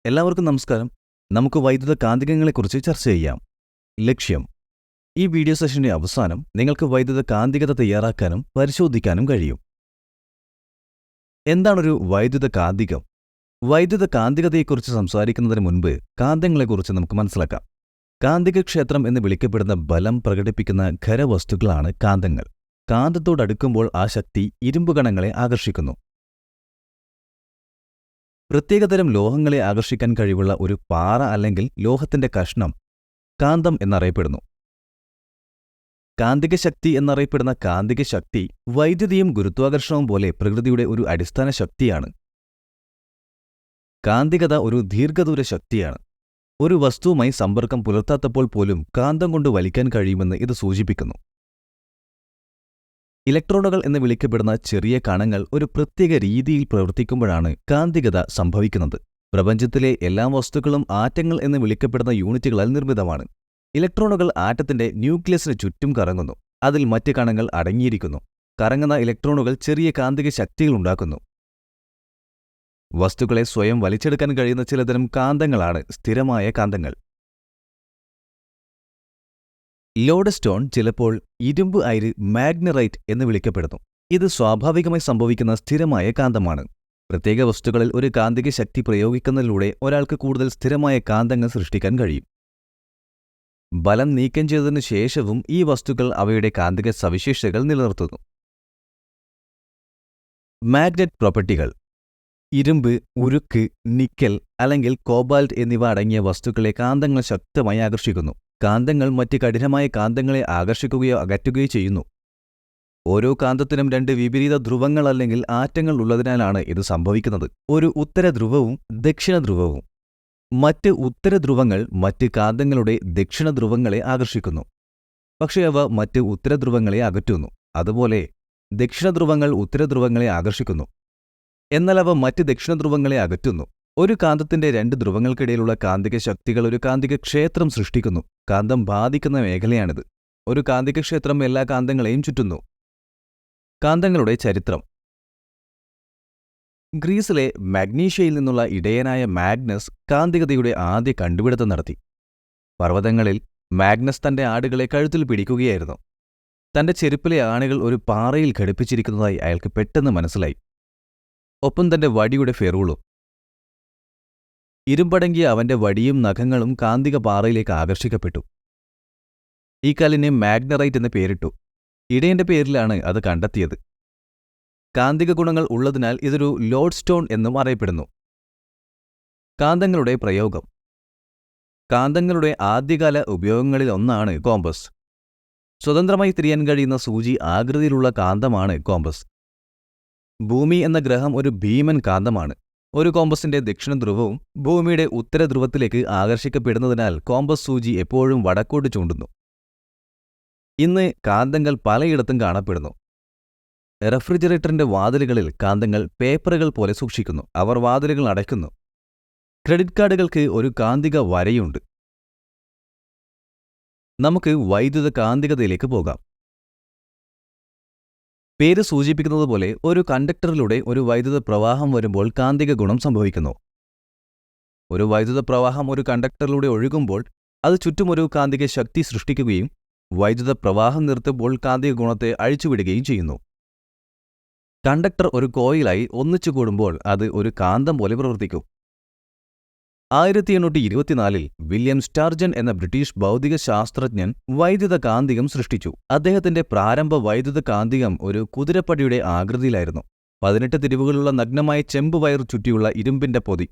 എല്ലാവർക്കും നമസ്കാരം. നമുക്ക് വൈദ്യുത കാന്തികങ്ങളെക്കുറിച്ച് ചർച്ച ചെയ്യാം. ലക്ഷ്യം: ഈ വീഡിയോ സെഷന്റെ അവസാനം നിങ്ങൾക്ക് വൈദ്യുത കാന്തികത തയ്യാറാക്കാനും പരിശോധിക്കാനും കഴിയും. എന്താണൊരു വൈദ്യുത കാന്തികം? വൈദ്യുത കാന്തികതയെക്കുറിച്ച് സംസാരിക്കുന്നതിന് മുൻപ് കാന്തങ്ങളെക്കുറിച്ച് നമുക്ക് മനസ്സിലാക്കാം. കാന്തികക്ഷേത്രം എന്ന് വിളിക്കപ്പെടുന്ന ബലം പ്രകടിപ്പിക്കുന്ന ഖരവസ്തുക്കളാണ് കാന്തങ്ങൾ. കാന്തത്തോടടുക്കുമ്പോൾ ആ ശക്തി ഇരുമ്പുകണങ്ങളെ ആകർഷിക്കുന്നു. പ്രത്യേകതരം ലോഹങ്ങളെ ആകർഷിക്കാൻ കഴിവുള്ള ഒരു പാറ അല്ലെങ്കിൽ ലോഹത്തിന്റെ കഷ്ണം കാന്തം എന്നറിയപ്പെടുന്നു. കാന്തിക ശക്തി എന്നറിയപ്പെടുന്ന കാന്തിക ശക്തി വൈദ്യുതിയും ഗുരുത്വാകർഷണവും പോലെ പ്രകൃതിയുടെ ഒരു അടിസ്ഥാന ശക്തിയാണ്. കാന്തികത ഒരു ദീർഘദൂര ശക്തിയാണ്. ഒരു വസ്തുവുമായി സമ്പർക്കം പുലർത്താത്തപ്പോൾ പോലും കാന്തം കൊണ്ട് വലിക്കാൻ കഴിയുമെന്ന് ഇത് സൂചിപ്പിക്കുന്നു. ഇലക്ട്രോണുകൾ എന്ന് വിളിക്കപ്പെടുന്ന ചെറിയ കണങ്ങൾ ഒരു പ്രത്യേക രീതിയിൽ പ്രവർത്തിക്കുമ്പോഴാണ് കാന്തികത സംഭവിക്കുന്നത്. പ്രപഞ്ചത്തിലെ എല്ലാ വസ്തുക്കളും ആറ്റങ്ങൾ എന്ന് വിളിക്കപ്പെടുന്ന യൂണിറ്റുകളാൽ നിർമ്മിതമാണ്. ഇലക്ട്രോണുകൾ ആറ്റത്തിന്റെ ന്യൂക്ലിയസിന് ചുറ്റും കറങ്ങുന്നു. അതിൽ മറ്റ് കണങ്ങൾ അടങ്ങിയിരിക്കുന്നു. കറങ്ങുന്ന ഇലക്ട്രോണുകൾ ചെറിയ കാന്തിക ശക്തികളുണ്ടാക്കുന്നു. വസ്തുക്കളെ സ്വയം വലിച്ചെടുക്കാൻ കഴിയുന്ന ചിലതരം കാന്തങ്ങളാണ് സ്ഥിരമായ കാന്തങ്ങൾ. ലോഡ്സ്റ്റോൺ ചിലപ്പോൾ ഇരുമ്പ് അയിര് മാഗ്നറൈറ്റ് എന്ന് വിളിക്കപ്പെടുന്നു. ഇത് സ്വാഭാവികമായി സംഭവിക്കുന്ന സ്ഥിരമായ കാന്തമാണ്. പ്രത്യേക വസ്തുക്കളിൽ ഒരു കാന്തിക ശക്തി പ്രയോഗിക്കുന്നതിലൂടെ ഒരാൾക്ക് കൂടുതൽ സ്ഥിരമായ കാന്തങ്ങൾ സൃഷ്ടിക്കാൻ കഴിയും. ബലം നീക്കം ചെയ്തതിനു ശേഷവും ഈ വസ്തുക്കൾ അവയുടെ കാന്തിക സവിശേഷതകൾ നിലനിർത്തുന്നു. മാഗ്നറ്റ് പ്രോപ്പർട്ടികൾ: ഇരുമ്പ്, ഉരുക്ക്, നിക്കൽ അല്ലെങ്കിൽ കോബാൾട്ട് എന്നിവ അടങ്ങിയ വസ്തുക്കളെ കാന്തങ്ങൾ ശക്തമായി ആകർഷിക്കുന്നു. കാന്തങ്ങൾ മറ്റ് കഠിനമായ കാന്തങ്ങളെ ആകർഷിക്കുകയോ അകറ്റുകയോ ചെയ്യുന്നു. ഓരോ കാന്തത്തിനും രണ്ട് വിപരീത ധ്രുവങ്ങൾ അല്ലെങ്കിൽ ആറ്റങ്ങൾ ഉള്ളതിനാലാണ് ഇത് സംഭവിക്കുന്നത്. ഒരു ഉത്തരധ്രുവവും ദക്ഷിണധ്രുവവും. മറ്റ് ഉത്തരധ്രുവങ്ങൾ മറ്റ് കാന്തങ്ങളുടെ ദക്ഷിണധ്രുവങ്ങളെ ആകർഷിക്കുന്നു, പക്ഷേ അവ മറ്റ് ഉത്തരധ്രുവങ്ങളെ അകറ്റുന്നു. അതുപോലെ ദക്ഷിണധ്രുവങ്ങൾ ഉത്തരധ്രുവങ്ങളെ ആകർഷിക്കുന്നു, എന്നാൽ അവ മറ്റ് ദക്ഷിണധ്രുവങ്ങളെ അകറ്റുന്നു. ഒരു കാന്തത്തിന്റെ രണ്ട് ധ്രുവങ്ങൾക്കിടയിലുള്ള കാന്തിക ശക്തികൾ ഒരു കാന്തിക ക്ഷേത്രം സൃഷ്ടിക്കുന്നു. കാന്തം ബാധിക്കുന്ന മേഖലയാണിത്. ഒരു കാന്തിക ക്ഷേത്രം എല്ലാ കാന്തങ്ങളെയും ചുറ്റുന്നു. കാന്തങ്ങളുടെ ചരിത്രം: ഗ്രീസിലെ മഗ്നീഷ്യയിൽ നിന്നുള്ള ഇടയനായ മാഗ്നസ് കാന്തികതയുടെ ആദ്യ കണ്ടുപിടുത്തം നടത്തി. പർവ്വതങ്ങളിൽ മാഗ്നസ് തന്റെ ആടുകളെ കഴുത്തിൽ പിടിക്കുകയായിരുന്നു. തന്റെ ചെരുപ്പിലെ ആണികൾ ഒരു പാറയിൽ ഘടിപ്പിച്ചിരിക്കുന്നതായി അയാൾക്ക് പെട്ടെന്ന് മനസ്സിലായി. ഒപ്പം തന്റെ വടിയുടെ ഫെറൂളും. ഇരുമ്പടങ്ങിയ അവന്റെ വടിയും നഖങ്ങളും കാന്തിക പാറയിലേക്ക് ആകർഷിക്കപ്പെട്ടു. ഈ കല്ലിനെ മാഗ്നറൈറ്റ് എന്ന് പേരിട്ടു. ഇടയന്റെ പേരിലാണ് അത് കണ്ടെത്തിയത്. കാന്തിക ഗുണങ്ങൾ ഉള്ളതിനാൽ ഇതൊരു ലോഡ്സ്റ്റോൺ എന്നും അറിയപ്പെടുന്നു. കാന്തങ്ങളുടെ പ്രയോഗം: കാന്തങ്ങളുടെ ആദ്യകാല ഉപയോഗങ്ങളിൽ ഒന്നാണ് കോമ്പസ്. സ്വതന്ത്രമായി തിരിയാൻ കഴിയുന്ന സൂചി ആകൃതിയിലുള്ള കാന്തമാണ് കോമ്പസ്. ഭൂമി എന്ന ഗ്രഹം ഒരു ഭീമൻ കാന്തമാണ്. ഒരു കോമ്പസിന്റെ ദക്ഷിണധ്രുവവും ഭൂമിയുടെ ഉത്തരധ്രുവത്തിലേക്ക് ആകർഷിക്കപ്പെടുന്നതിനാൽ കോമ്പസ് സൂചി എപ്പോഴും വടക്കോട്ട് ചൂണ്ടുന്നു. ഇന്ന് കാന്തങ്ങൾ പലയിടത്തും കാണപ്പെടുന്നു. റെഫ്രിജറേറ്ററിന്റെ വാതിലുകളിൽ കാന്തങ്ങൾ പേപ്പറുകൾ പോലെ സൂക്ഷിക്കുന്നു. അവർ വാതിലുകൾ അടയ്ക്കുന്നു. ക്രെഡിറ്റ് കാർഡുകൾക്ക് ഒരു കാന്തിക വരയുണ്ട്. നമുക്ക് വൈദ്യുത കാന്തികതയിലേക്ക് പോകാം. പേര് സൂചിപ്പിക്കുന്നതുപോലെ ഒരു കണ്ടക്ടറിലൂടെ ഒരു വൈദ്യുത പ്രവാഹം വരുമ്പോൾ കാന്തിക ഗുണം സംഭവിക്കുന്നു. ഒരു വൈദ്യുത പ്രവാഹം ഒരു കണ്ടക്ടറിലൂടെ ഒഴുകുമ്പോൾ അത് ചുറ്റുമൊരു കാന്തിക ശക്തി സൃഷ്ടിക്കുകയും വൈദ്യുത പ്രവാഹം നിർത്തുമ്പോൾ കാന്തിക ഗുണത്തെ അഴിച്ചുവിടുകയും ചെയ്യുന്നു. കണ്ടക്ടർ ഒരു കോയിലായി ഒന്നിച്ചുകൂടുമ്പോൾ അത് ഒരു കാന്തം പോലെ പ്രവർത്തിക്കും. 1824 വില്യം സ്റ്റാർജൻ എന്ന ബ്രിട്ടീഷ് ഭൗതിക ശാസ്ത്രജ്ഞൻ വൈദ്യുത കാന്തികം സൃഷ്ടിച്ചു. അദ്ദേഹത്തിന്റെ പ്രാരംഭ വൈദ്യുത കാന്തികം ഒരു കുതിരപ്പടിയുടെ ആകൃതിയിലായിരുന്നു. 18 തിരിവുകളുള്ള നഗ്നമായ ചെമ്പ് വയർ ചുറ്റിയുള്ള ഇരുമ്പിന്റെ പൊതി.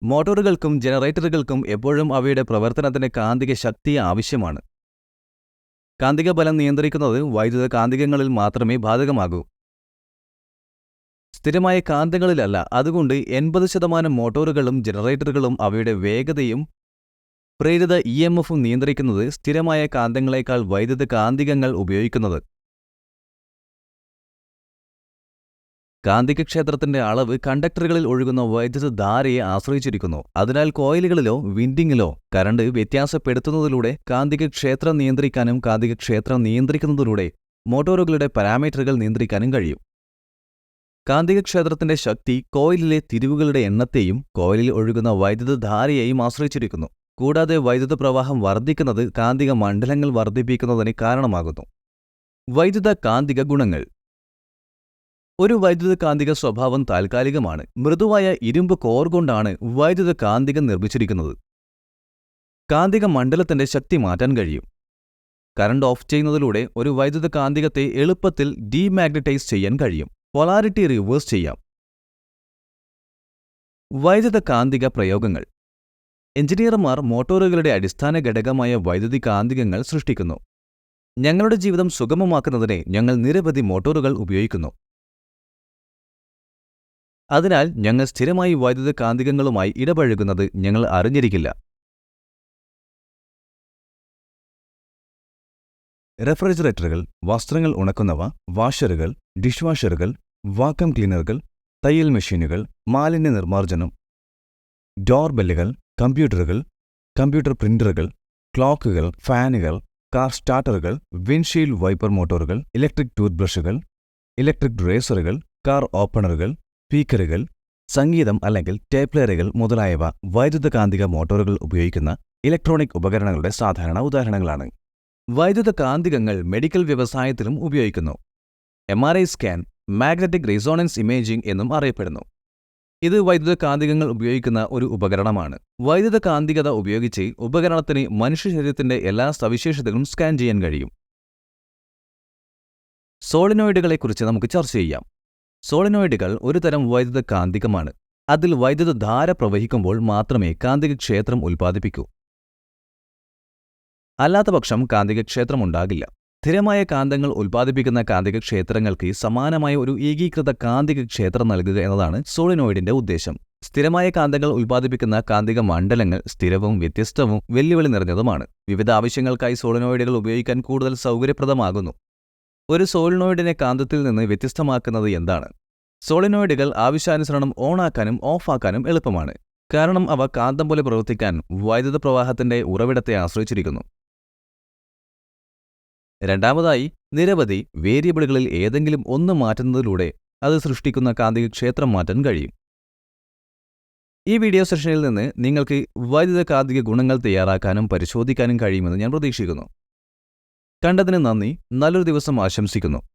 മോട്ടോറുകൾക്കും ജനറേറ്ററുകൾക്കും എപ്പോഴും അവയുടെ പ്രവർത്തനത്തിന് കാന്തിക ശക്തി ആവശ്യമാണ്. കാന്തിക ബലം നിയന്ത്രിക്കുന്നത് വൈദ്യുത കാന്തികങ്ങളിൽ മാത്രമേ ബാധകമാകൂ. സ്ഥിരമായ കാന്തങ്ങളിലല്ല. അതുകൊണ്ട് 80% മോട്ടോറുകളും ജനറേറ്ററുകളും അവയുടെ വേഗതയും പ്രേരിത EMFും നിയന്ത്രിക്കുന്നത് സ്ഥിരമായ കാന്തങ്ങളെക്കാൾ വൈദ്യുത കാന്തികങ്ങൾ ഉപയോഗിക്കുന്നത്. കാന്തികക്ഷേത്രത്തിന്റെ അളവ് കണ്ടക്ടറുകളിൽ ഒഴുകുന്ന വൈദ്യുതധാരയെ ആശ്രയിച്ചിരിക്കുന്നു. അതിനാൽ കോയിലുകളിലോ വിൻഡിങ്ങിലോ കറണ്ട് വ്യത്യാസപ്പെടുത്തുന്നതിലൂടെ കാന്തികക്ഷേത്രം നിയന്ത്രിക്കാനും കാന്തികക്ഷേത്രം നിയന്ത്രിക്കുന്നതിലൂടെ മോട്ടോറുകളുടെ പാരാമീറ്ററുകൾ നിയന്ത്രിക്കാനും കഴിയും. കാന്തികക്ഷേത്രത്തിന്റെ ശക്തി കോയിലിലെ തിരിവുകളുടെ എണ്ണത്തെയും കോയിലിൽ ഒഴുകുന്ന വൈദ്യുതധാരയെയും ആശ്രയിച്ചിരിക്കുന്നു. കൂടാതെ വൈദ്യുത പ്രവാഹം വർദ്ധിക്കുന്നത് കാന്തിക മണ്ഡലങ്ങൾ വർദ്ധിപ്പിക്കുന്നതിന് കാരണമാകുന്നു. വൈദ്യുത കാന്തിക ഗുണങ്ങൾ. ഒരു വൈദ്യുത കാന്തിക സ്വഭാവം താൽക്കാലികമാണ്. മൃദുവായ ഇരുമ്പ് കോർ കൊണ്ടാണ് വൈദ്യുത കാന്തികം നിർമ്മിച്ചിരിക്കുന്നത്. കാന്തിക മണ്ഡലത്തിന്റെ ശക്തി മാറ്റാൻ കഴിയും. കറണ്ട് ഓഫ് ചെയ്യുന്നതിലൂടെ ഒരു വൈദ്യുത കാന്തികത്തെ എളുപ്പത്തിൽ ഡീമാഗ്നറ്റൈസ് ചെയ്യാൻ കഴിയും. പൊളാരിറ്റി റിവേഴ്സ് ചെയ്യാം. വൈദ്യുത കാന്തിക പ്രയോഗങ്ങൾ. എഞ്ചിനീയർമാർ മോട്ടോറുകളുടെ അടിസ്ഥാന ഘടകമായ വൈദ്യുതി കാന്തികങ്ങൾ സൃഷ്ടിക്കുന്നു. ഞങ്ങളുടെ ജീവിതം സുഗമമാക്കുന്നതിന് ഞങ്ങൾ നിരവധി മോട്ടോറുകൾ ഉപയോഗിക്കുന്നു. അതിനാൽ ഞങ്ങൾ സ്ഥിരമായി വൈദ്യുത കാന്തികങ്ങളുമായി ഇടപഴകുന്നത് ഞങ്ങൾ അറിഞ്ഞിരിക്കില്ല. റെഫ്രിജറേറ്ററുകൾ, വസ്ത്രങ്ങൾ ഉണക്കുന്നവ, വാഷറുകൾ, ഡിഷ് വാഷറുകൾ, വാക്വം ക്ലീനറുകൾ, തയ്യൽ മെഷീനുകൾ, മാലിന്യ നിർമ്മാർജ്ജനം, ഡോർ ബെല്ലുകൾ, കമ്പ്യൂട്ടറുകൾ, കമ്പ്യൂട്ടർ പ്രിന്ററുകൾ, ക്ലോക്കുകൾ, ഫാനുകൾ, കാർ സ്റ്റാർട്ടറുകൾ, വിൻഡ്ഷീൽഡ് വൈപ്പർ മോട്ടോറുകൾ, ഇലക്ട്രിക് ടൂത്ത് ബ്രഷുകൾ, ഇലക്ട്രിക് റേസറുകൾ, കാർ ഓപ്പണറുകൾ, സ്പീക്കറുകൾ, സംഗീതം അല്ലെങ്കിൽ ടേപ്പ് പ്ലെയറുകൾ മുതലായവ വൈദ്യുത കാന്തിക മോട്ടോറുകൾ ഉപയോഗിക്കുന്ന ഇലക്ട്രോണിക് ഉപകരണങ്ങളുടെ സാധാരണ ഉദാഹരണങ്ങളാണ്. വൈദ്യുത കാന്തികങ്ങൾ മെഡിക്കൽ വ്യവസായത്തിലും ഉപയോഗിക്കുന്നു. MRI scan, magnetic resonance imaging എന്നും അറിയപ്പെടുന്നു. ഇത് വൈദ്യുത കാന്തികങ്ങൾ ഉപയോഗിക്കുന്ന ഒരു ഉപകരണമാണ്. വൈദ്യുത കാന്തികത ഉപയോഗിച്ച് ഉപകരണത്തിന് മനുഷ്യ ശരീരത്തിന്റെ എല്ലാ സവിശേഷതകളും സ്കാൻ ചെയ്യാൻ കഴിയും. സോളിനോയിഡുകളെക്കുറിച്ച് നമുക്ക് ചർച്ച ചെയ്യാം. സോളിനോയിഡുകൾ ഒരു തരം വൈദ്യുത കാന്തികമാണ്. അതിൽ വൈദ്യുതധാര പ്രവഹിക്കുമ്പോൾ മാത്രമേ കാന്തികക്ഷേത്രം ഉൽപ്പാദിപ്പിക്കൂ. അല്ലാത്തപക്ഷം കാന്തികക്ഷേത്രം ഉണ്ടാകില്ല. സ്ഥിരമായ കാന്തങ്ങൾ ഉൽപ്പാദിപ്പിക്കുന്ന കാന്തികക്ഷേത്രങ്ങൾക്ക് സമാനമായ ഒരു ഏകീകൃത കാന്തികക്ഷേത്രം നൽകുക എന്നതാണ് സോളിനോയിഡിന്റെ ഉദ്ദേശം. സ്ഥിരമായ കാന്തങ്ങൾ ഉൽപ്പാദിപ്പിക്കുന്ന കാന്തിക മണ്ഡലങ്ങൾ സ്ഥിരവും വ്യത്യസ്തവും വെല്ലുവിളി നിറഞ്ഞതുമാണ്. വിവിധ ആവശ്യങ്ങൾക്കായി സോളിനോയിഡുകൾ ഉപയോഗിക്കാൻ കൂടുതൽ സൗകര്യപ്രദമാകുന്നു. ഒരു സോളിനോയിഡിനെ കാന്തത്തിൽ നിന്ന് വ്യത്യസ്തമാക്കുന്നത് എന്താണ്? സോളിനോയിഡുകൾ ആവശ്യാനുസരണം ഓണാക്കാനും ഓഫാക്കാനും എളുപ്പമാണ്. കാരണം അവ കാന്തം പോലെ പ്രവർത്തിക്കാൻ വൈദ്യുത പ്രവാഹത്തിന്റെ ഉറവിടത്തെ ആശ്രയിച്ചിരിക്കുന്നു. രണ്ടാമതായി, നിരവധി വേരിയബിളുകളിൽ ഏതെങ്കിലും ഒന്ന് മാറ്റുന്നതിലൂടെ അത് സൃഷ്ടിക്കുന്ന കാന്തികക്ഷേത്രം മാറ്റാൻ കഴിയും. ഈ വീഡിയോ സെഷനിൽ നിന്ന് നിങ്ങൾക്ക് വൈദ്യുത കാന്തിക ഗുണങ്ങൾ തയ്യാറാക്കാനും പരിശോധിക്കാനും കഴിയുമെന്ന് ഞാൻ പ്രതീക്ഷിക്കുന്നു. കണ്ടതിന് നന്ദി. നല്ലൊരു ദിവസം ആശംസിക്കുന്നു.